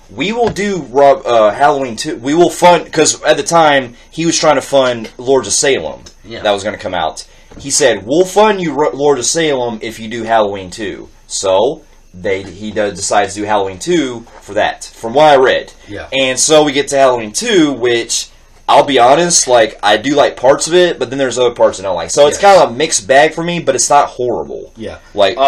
we will do Halloween 2. We will fund, because at the time he was trying to fund Lords of Salem that was going to come out. He said, we'll fund you Lords of Salem if you do Halloween 2. So he decides to do Halloween 2 for that, from what I read. Yeah. And so we get to Halloween 2, which I'll be honest, like, I do like parts of it, but then there's other parts I don't like. So it's kind of a mixed bag for me, but it's not horrible. Yeah. Like,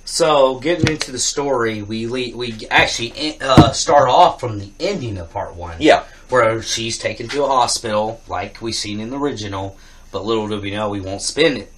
so getting into the story, we actually start off from the ending of part 1. Yeah. Where she's taken to a hospital, like we seen in the original, but little do we know we won't spend it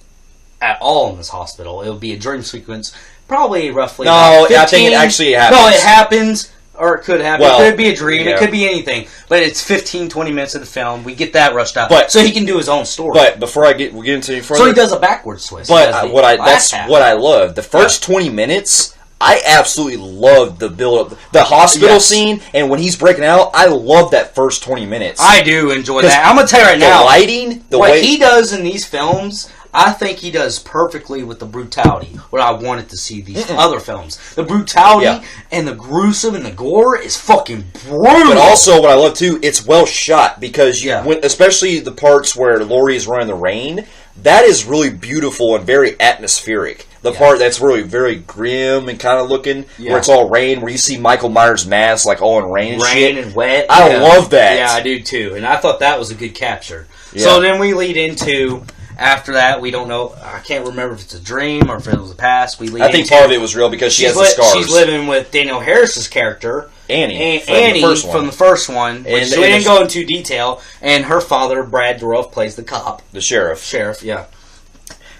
at all in this hospital. It'll be a dream sequence, probably roughly. No, 15, I think it actually happens. No, it happens. Or it could happen. Well, it could be a dream. Yeah. It could be anything. But it's 15, 20 minutes of the film. We get that rushed out. But, so he can do his own story. But before we get into any further... So he does a backwards twist. But what I love. The first 20 minutes, I absolutely loved the build-up. The hospital scene, and when he's breaking out, I love that first 20 minutes. I do enjoy that. I'm going to tell you right now. The lighting, what he does in these films... I think he does perfectly with the brutality, what I wanted to see these other films. The brutality and the gruesome and the gore is fucking brutal. But also, what I love, too, it's well shot, because especially the parts where Laurie is running the rain, that is really beautiful and very atmospheric. The part that's really very grim and kind of looking, where it's all rain, where you see Michael Myers' mask like all in rain and shit. And wet. I love that. Yeah, I do, too. And I thought that was a good capture. Yeah. So then we lead into... After that, we don't know. I can't remember if it's a dream or if it was a past. I think part of it was real because she has the scars. She's living with Daniel Harris's character, Annie from the first one, which we didn't go into detail. And her father, Brad Dourif, plays the cop, the sheriff. Yeah.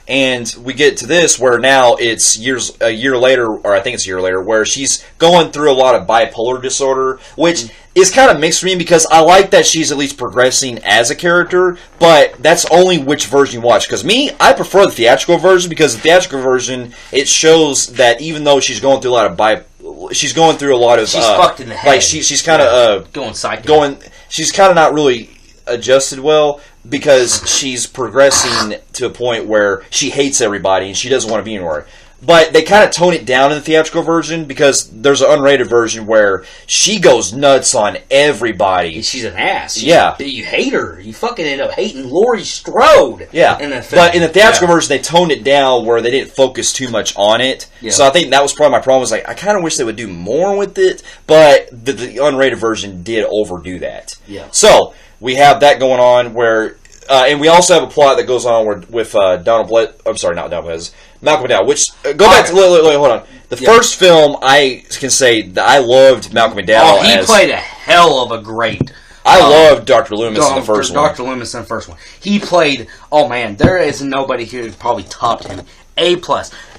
And we get to this where now it's a year later, or I think it's a year later, where she's going through a lot of bipolar disorder, which is kind of mixed for me because I like that she's at least progressing as a character, but that's only which version you watch. Because I prefer the theatrical version because the theatrical version, it shows that even though she's going through a lot of she's going through a lot of... She's fucked in the head. Like, she's kind of... going psycho. She's kind of not really adjusted well, because she's progressing to a point where she hates everybody and she doesn't want to be anywhere. But they kind of tone it down in the theatrical version because there's an unrated version where she goes nuts on everybody. She's an ass. You hate her. You fucking end up hating Laurie Strode. Yeah. But in the theatrical version, they toned it down where they didn't focus too much on it. Yeah. So I think that was probably my problem. Was like, I kind of wish they would do more with it, but the unrated version did overdo that. Yeah. So... we have that going on where, and we also have a plot that goes on with Malcolm McDowell. Which back to hold on. The first film, I can say that I loved Malcolm McDowell. He played a hell of a great. I loved Dr. Loomis in the first one. Dr. Loomis in the first one. He played. Oh man, there is nobody here who probably topped him. A+.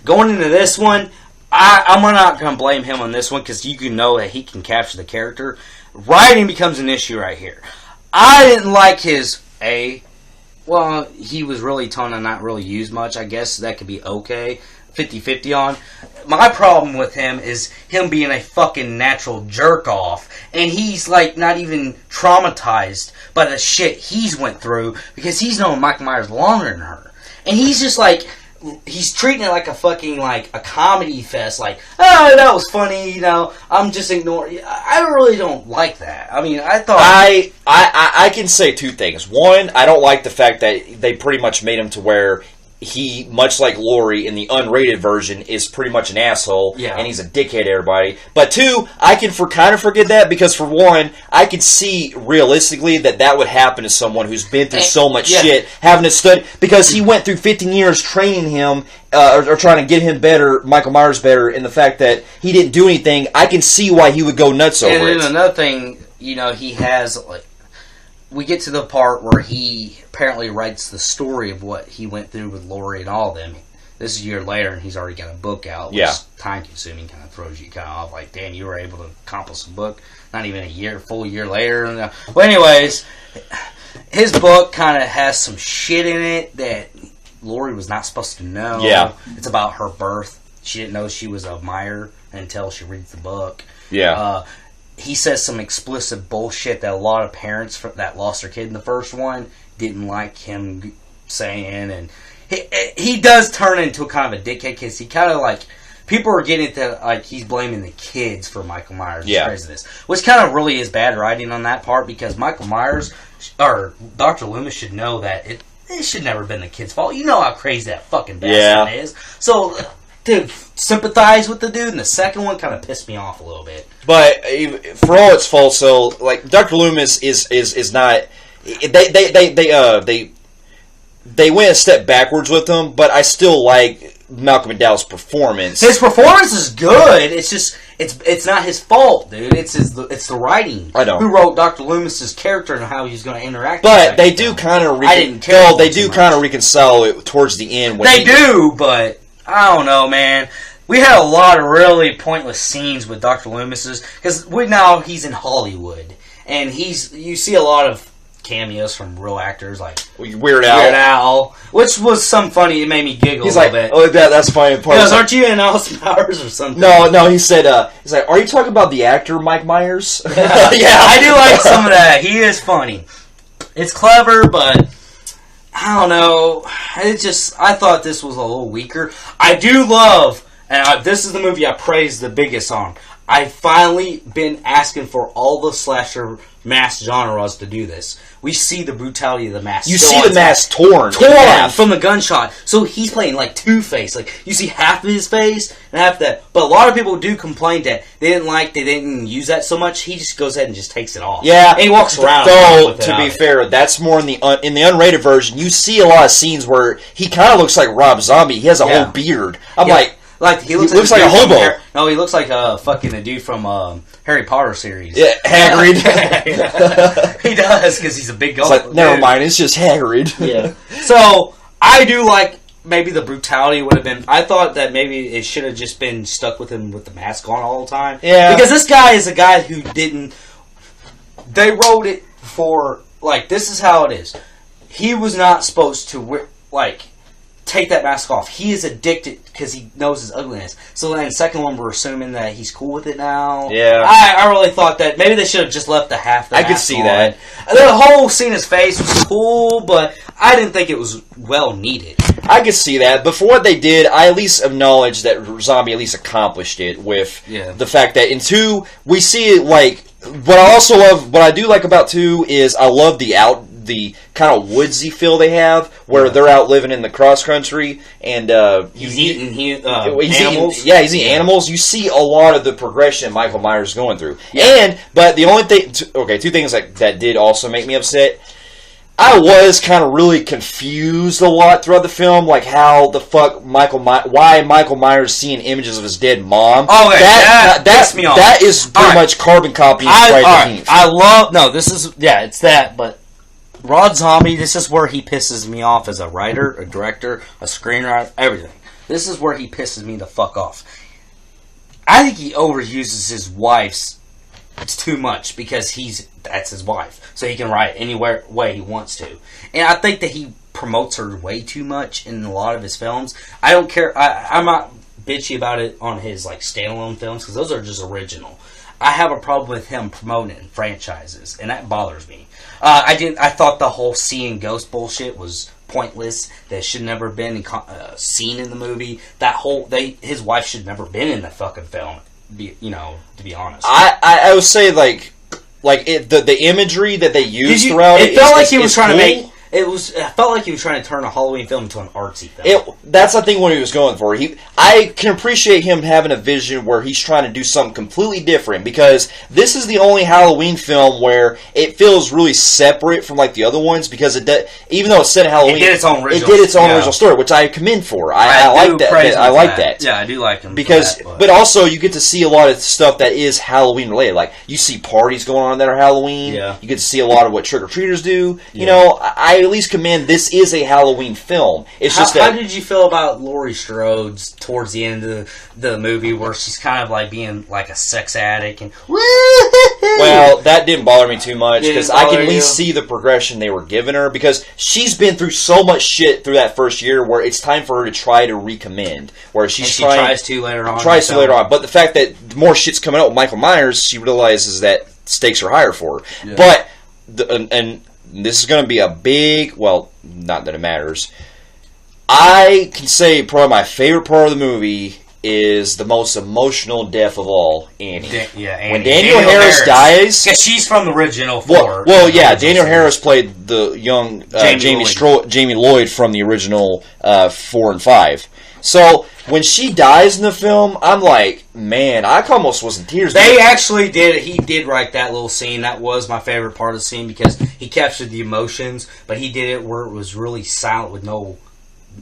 Going into this one, I'm not going to blame him on this one because you can know that he can capture the character. Writing becomes an issue right here. I didn't like his well, he was really toned and not really used much. I guess that could be okay. 50-50 on. My problem with him is him being a fucking natural jerk-off. And he's, like, not even traumatized by the shit he's went through because he's known Michael Myers longer than her. And he's just, like... he's treating it like a fucking, like, a comedy fest. Like, oh, that was funny, you know, I'm just ignoring... I really don't like that. I mean, I thought... I can say two things. One, I don't like the fact that they pretty much made him to where he, much like Laurie in the unrated version, is pretty much an asshole, and he's a dickhead to everybody. But two, I can kind of forget that, because for one, I can see realistically that would happen to someone who's been through so much shit, having to study, because he went through 15 years training him, or trying to get him better, Michael Myers better, in the fact that he didn't do anything. I can see why he would go nuts over it. And then another thing, you know, he has, like, we get to the part where he apparently writes the story of what he went through with Laurie and all of them. This is a year later, and he's already got a book out, which is time-consuming, kind of throws you kind of off. Like, damn, you were able to accomplish a book not even a full year later. Well, anyways, his book kind of has some shit in it that Laurie was not supposed to know. Yeah. It's about her birth. She didn't know she was a Meyer until she reads the book. Yeah. He says some explicit bullshit that a lot of parents that lost their kid in the first one didn't like him saying, and he does turn into a kind of a dickhead because he kind of like people are getting that like he's blaming the kids for Michael Myers' craziness, which kind of really is bad writing on that part because Michael Myers or Dr. Loomis should know that it should never have been the kid's fault. You know how crazy that fucking bastard is. So to sympathize with the dude, and the second one kind of pissed me off a little bit. But for all its faults, so like Dr. Loomis is not. They went a step backwards with him, but I still like Malcolm McDowell's performance. His performance is good. It's just it's not his fault, dude. It's the writing. I know. Who wrote Dr. Loomis's character and how he's going to interact. But they do kind of reconcile it towards the end. They do, but I don't know, man. We had a lot of really pointless scenes with Dr. Loomis's because now he's in Hollywood, and you see a lot of cameos from real actors like Weird Al, which was some funny. It made me giggle. He's a like, little bit. "Oh, that's funny." He goes, "Aren't you in Austin Powers or something?" No. He said, "He's like, are you talking about the actor Mike Myers?" Yeah, I do like some of that. He is funny. It's clever, but I don't know. I thought this was a little weaker. I do love, and this is the movie I praise the biggest on. I've finally been asking for all the slasher mask genres to do this. We see the brutality of the mask. You see the mask torn from the gunshot. So he's playing like Two-Face. Like you see half of his face and half that. But a lot of people do complain that they didn't use that so much. He just goes ahead and just takes it off. Yeah, and he walks around. Though to be fair, that's more in the unrated version. You see a lot of scenes where he kind of looks like Rob Zombie. He has a whole beard. I'm like he looks like a hobo. No, he looks like a dude from Harry Potter series. Yeah, Hagrid. He does because he's a big goat. Like, never mind, it's just Hagrid. Yeah. So I do like maybe the brutality would have been. I thought that maybe it should have just been stuck with him with the mask on all the time. Yeah. Because this guy is a guy who didn't. They wrote it for like this is how it is. He was not supposed to take that mask off. He is addicted because he knows his ugliness. So then the second one, we're assuming that he's cool with it now. Yeah. I really thought that maybe they should have just left the half the mask I could see on. that. The whole seeing his face was cool, but I didn't think it was well needed. I could see that, but for what they did, I at least acknowledge that Zombie at least accomplished it with the fact that in 2, we see it what I also love, what I do like about 2 is I love the kind of woodsy feel they have, where they're out living in the cross country, and he's eating animals. He's eating animals. You see a lot of the progression Michael Myers is going through. Yeah. But the only thing, two things that did also make me upset. I was kind of really confused a lot throughout the film, like how the fuck why Michael Myers seeing images of his dead mom. Oh, okay. That me off. That is pretty much carbon copying Friday the 13th. It's that, but Rob Zombie, this is where he pisses me off as a writer, a director, a screenwriter, everything. This is where he pisses me the fuck off. I think he overuses his wife's too much because that's his wife, so he can write any way he wants to. And I think that he promotes her way too much in a lot of his films. I don't care. I'm not bitchy about it on his standalone films because those are just original. I have a problem with him promoting franchises, and that bothers me. I thought the whole seeing ghost bullshit was pointless. That should never have been seen in the movie. His wife should never been in the fucking film. To be honest, I would say the imagery that they used throughout it felt like he was trying to make. It felt like he was trying to turn a Halloween film into an artsy film. That's I think what he was going for. I can appreciate him having a vision where he's trying to do something completely different, because this is the only Halloween film where it feels really separate from the other ones, because even though it's set in Halloween, it did its own original story, which I commend for. I like that. I like that. Yeah, I do like him but also you get to see a lot of stuff that is Halloween related. Like you see parties going on that are Halloween. Yeah. You get to see a lot of what trick or treaters do. I at least commend this is a Halloween film. It's how did you feel about Laurie Strode's towards the end of the movie, where she's kind of being like a sex addict and well, that didn't bother me too much because I can at least see the progression they were giving her, because she's been through so much shit through that first year where it's time for her to try to recommend. Where she tries to later on. But the fact that more shit's coming out with Michael Myers, she realizes that stakes are higher for her. Yeah. But and this is going to be a big, well, not that it matters. I can say probably my favorite part of the movie is the most emotional death of all, Annie. Annie. When Danielle Harris dies... Because she's from the original 4. Well, yeah, Danielle Harris played the young Jamie Lloyd from the original 4 and 5. So when she dies in the film, I'm like, man, I almost was in tears. They actually did. He did write that little scene. That was my favorite part of the scene because he captured the emotions, but he did it where it was really silent with no.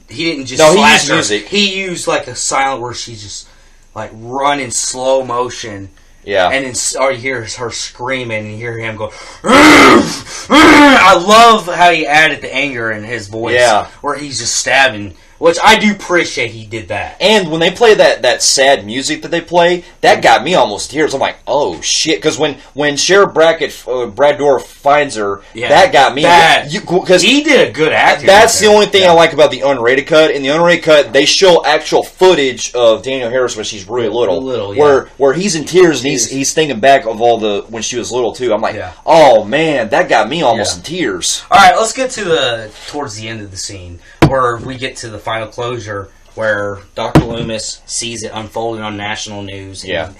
He didn't just. No, he used music. He used like a silent where she's just like run in slow motion. Yeah. And then you hear her screaming and you hear him go, I love how he added the anger in his voice. Yeah. Where he's just stabbing. Which I do appreciate he did that. And when they play that sad music that they play, that got me almost tears. I'm like, oh shit! Because when Sheriff Brad Dourif finds her, that got me. Because he did a good acting. That's the only thing I like about the unrated cut. In the unrated cut, they show actual footage of Danielle Harris when she's really little. Where he's in tears and he's thinking back of all the when she was little too. I'm like, oh man, that got me almost in tears. All right, let's get to towards the end of the scene. Where we get to the final closure, where Dr. Loomis sees it unfolding on national news. And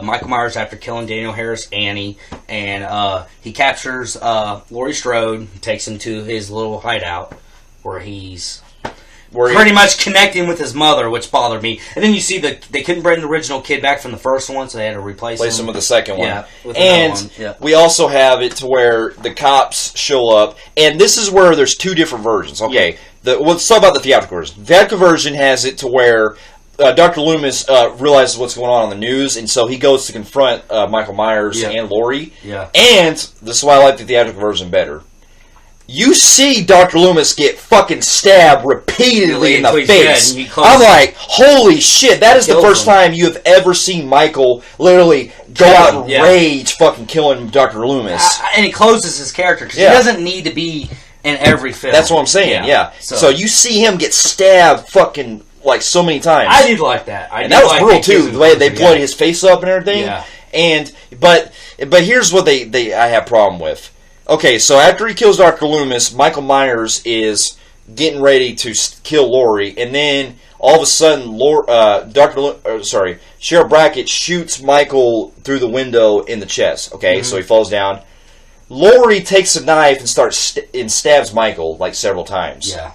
Michael Myers, after killing Danielle Harris, Annie, and he captures Laurie Strode, takes him to his little hideout, where he's pretty much connecting with his mother, which bothered me. And then you see they couldn't bring the original kid back from the first one, so they had to replace him with the second one. Yeah, with and we also have it to where the cops show up, and this is where there's two different versions. Okay, let's talk about the theatrical version. The theatrical version has it to where Dr. Loomis realizes what's going on the news, and so he goes to confront Michael Myers and Laurie. Yeah. And this is why I like the theatrical version better. You see Dr. Loomis get fucking stabbed repeatedly in the face. I'm like, holy shit, that is the first time you have ever seen Michael literally go out and rage fucking killing Dr. Loomis. And he closes his character, because he doesn't need to be in every film. That's what I'm saying, So you see him get stabbed fucking like so many times. I did like that. And that was brutal too, the way they bloodied his face up and everything. Yeah. But here's what I have a problem with. Okay, so after he kills Dr. Loomis, Michael Myers is getting ready to kill Laurie, and then all of a sudden, Sheriff Brackett shoots Michael through the window in the chest. Okay, so he falls down. Laurie takes a knife and stabs Michael like several times. Yeah.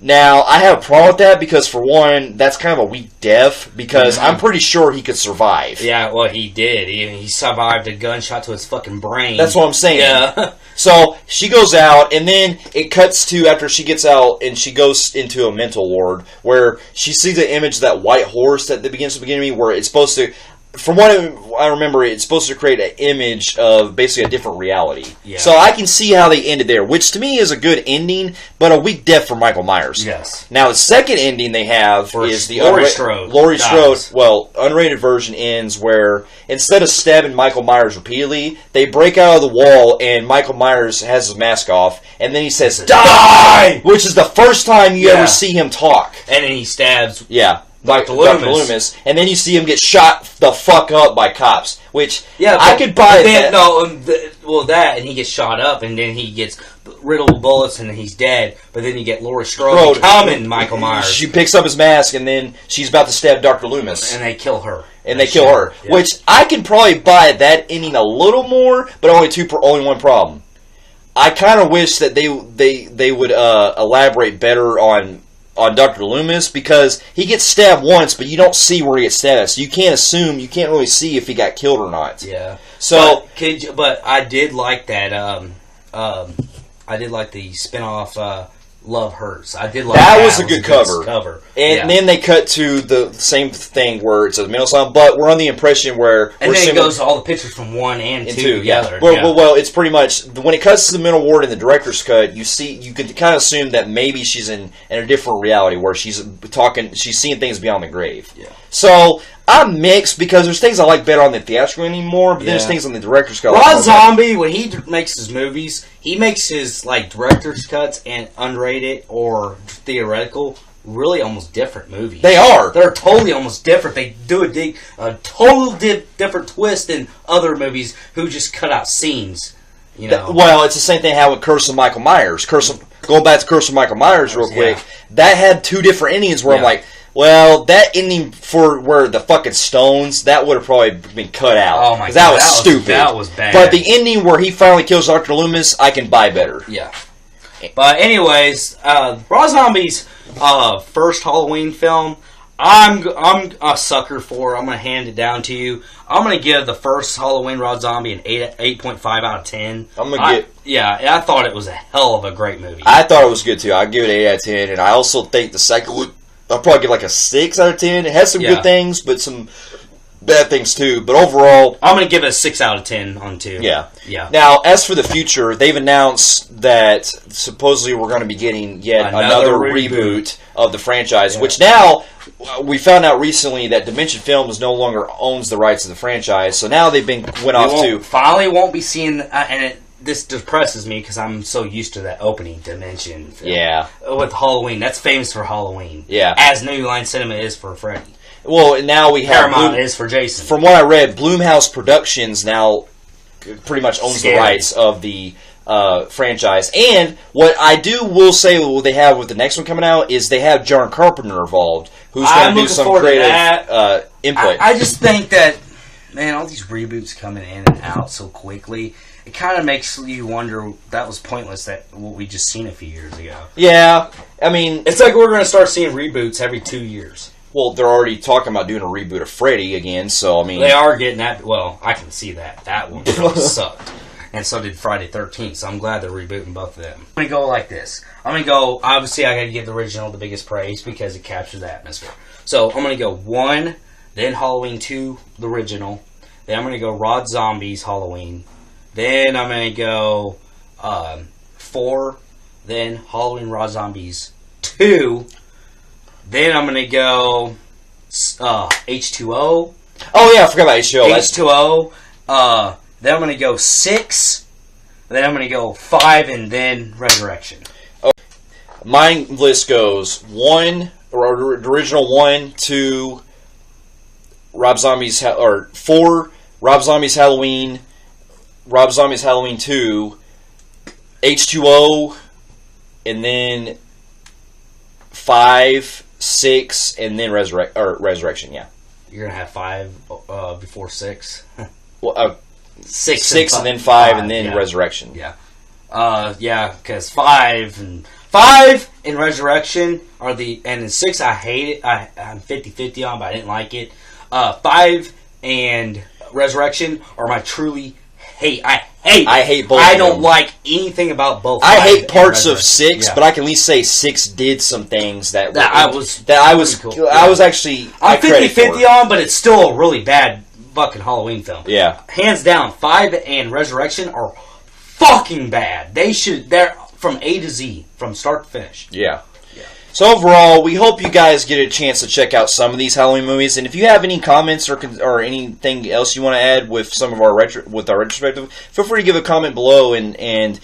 Now, I have a problem with that because, for one, that's kind of a weak death because I'm pretty sure he could survive. Yeah, well, he did. He survived a gunshot to his fucking brain. That's what I'm saying. Yeah. So, she goes out, and then it cuts to after she gets out, and she goes into a mental ward where she sees the image of that white horse that begins to begin to me, where it's supposed to... From what I remember, it's supposed to create an image of basically a different reality. Yeah. So I can see how they ended there, which to me is a good ending, but a weak death for Michael Myers. Yes. Now, the second ending they have is the Laurie Strode. Laurie Strode, unrated version ends where instead of stabbing Michael Myers repeatedly, they break out of the wall and Michael Myers has his mask off, and then he says, "Die!" Which is the first time you ever see him talk. And then he stabs... Yeah. Dr. Loomis, and then you see him get shot the fuck up by cops, which I could buy that. That, and he gets shot up, and then he gets riddled with bullets, and then he's dead. But then you get Laurie Strode becoming Michael Myers. She picks up his mask, and then she's about to stab Dr. Loomis. And they kill her. Which I can probably buy that ending a little more, but only one problem. I kind of wish that they would elaborate better on Dr. Loomis, because he gets stabbed once, but you don't see where he gets stabbed, so you can't really see if he got killed or not. Yeah. So, but I did like that. I did like the spinoff Love Hurts. I did like that. That was a good cover. And then they cut to the same thing where it's a middle song, but we're on the impression where... And then it goes to all the pictures from 1 and 2 together. Well, it's pretty much... When it cuts to the middle ward in the director's cut, you can kind of assume that maybe she's in a different reality where she's seeing things beyond the grave. Yeah. So... I'm mixed because there's things I like better on the theatrical anymore, but then there's things on the director's cut. Rob Zombie, when he makes his movies, he makes his director's cuts and unrated or theoretical really almost different movies. They are. They're totally almost different. They do a total different twist than other movies who just cut out scenes. You know. Well, it's the same thing with Curse of Michael Myers. Going back to Curse of Michael Myers real quick, that had 2 different endings where I'm like, well, that ending for where the fucking stones, that would have probably been cut out. Oh my god. That was stupid. That was bad. But the ending where he finally kills Dr. Loomis, I can buy better. Yeah. But anyways, Rob Zombie's first Halloween film, I'm a sucker for. I'm going to hand it down to you. I'm going to give the first Halloween Rob Zombie an 8.5 out of 10. I thought it was a hell of a great movie. I thought it was good too. I'd give it an 8 out of 10, and I also think the second one, I'll probably give like a 6 out of 10. It has some good things, but some bad things too. But overall, I'm going to give it a 6 out of 10 on 2. Yeah. Now, as for the future, they've announced that supposedly we're going to be getting yet another reboot of the franchise, which now we found out recently that Dimension Films no longer owns the rights to the franchise. So now they've finally won't be seeing, and this depresses me because I'm so used to that opening Dimension film. Yeah. With Halloween. That's famous for Halloween. Yeah. As New Line Cinema is for Freddy. Well, now we have Paramount is for Jason. From what I read, Blumhouse Productions now pretty much owns the rights of the franchise. And what I will say, what they have with the next one coming out is they have John Carpenter involved, who's going to do some creative input. I just think that, man, all these reboots coming in and out so quickly, it kind of makes you wonder that was pointless, that what we just seen a few years ago. Yeah, I mean, it's like we're going to start seeing reboots every 2 years. Well, they're already talking about doing a reboot of Freddy again, so I mean... They are getting that... Well, I can see that. That one sucked. And so did Friday 13th, so I'm glad they're rebooting both of them. I'm going to go like this. I'm going to go... Obviously, I got to give the original the biggest praise because it captures the atmosphere. So, I'm going to go 1, then Halloween 2, the original. Then I'm going to go Rob Zombie's Halloween. Then I'm going to go 4, then Halloween Rob Zombie's 2... Then I'm going to go H2O. Oh, yeah, I forgot about H2O. H2O. Then I'm going to go 6. Then I'm going to go 5, and then Resurrection. Okay. My list goes 1, or original 1, 2, Rob Zombie's... Or 4, Rob Zombie's Halloween, Rob Zombie's Halloween 2, H2O, and then 5... 6 and then Resurrection. Yeah, you're gonna have 5 before 6. Well, 6 and then 5 and then Resurrection. Yeah, because 5 and Resurrection are the, and in 6 I hate it. I'm 50-50 on, but I didn't like it. 5 and Resurrection are my truly hate. I hate both. I don't like anything about both. I hate parts of 6, but I can at least say 6 did some things that I was actually... I'm 50-50 on, but it's still a really bad fucking Halloween film. Yeah. Hands down, 5 and Resurrection are fucking bad. They're from A to Z, from start to finish. Yeah. So overall, we hope you guys get a chance to check out some of these Halloween movies. And if you have any comments or anything else you want to add with some of our retrospective, feel free to give a comment below and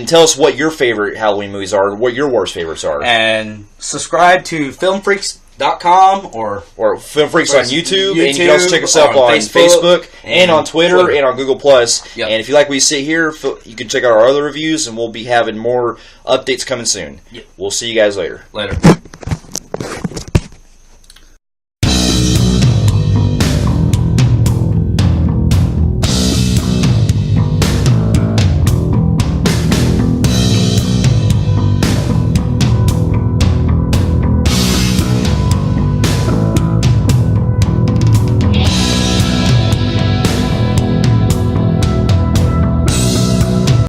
tell us what your favorite Halloween movies are, what your worst favorites are. And subscribe to filmfreaks.com or Film Freaks on YouTube. And you can also check us out on Facebook and on Twitter and on Google+. Yep. And if you like what you see here, you can check out our other reviews, and we'll be having more updates coming soon. Yep. We'll see you guys later. Later.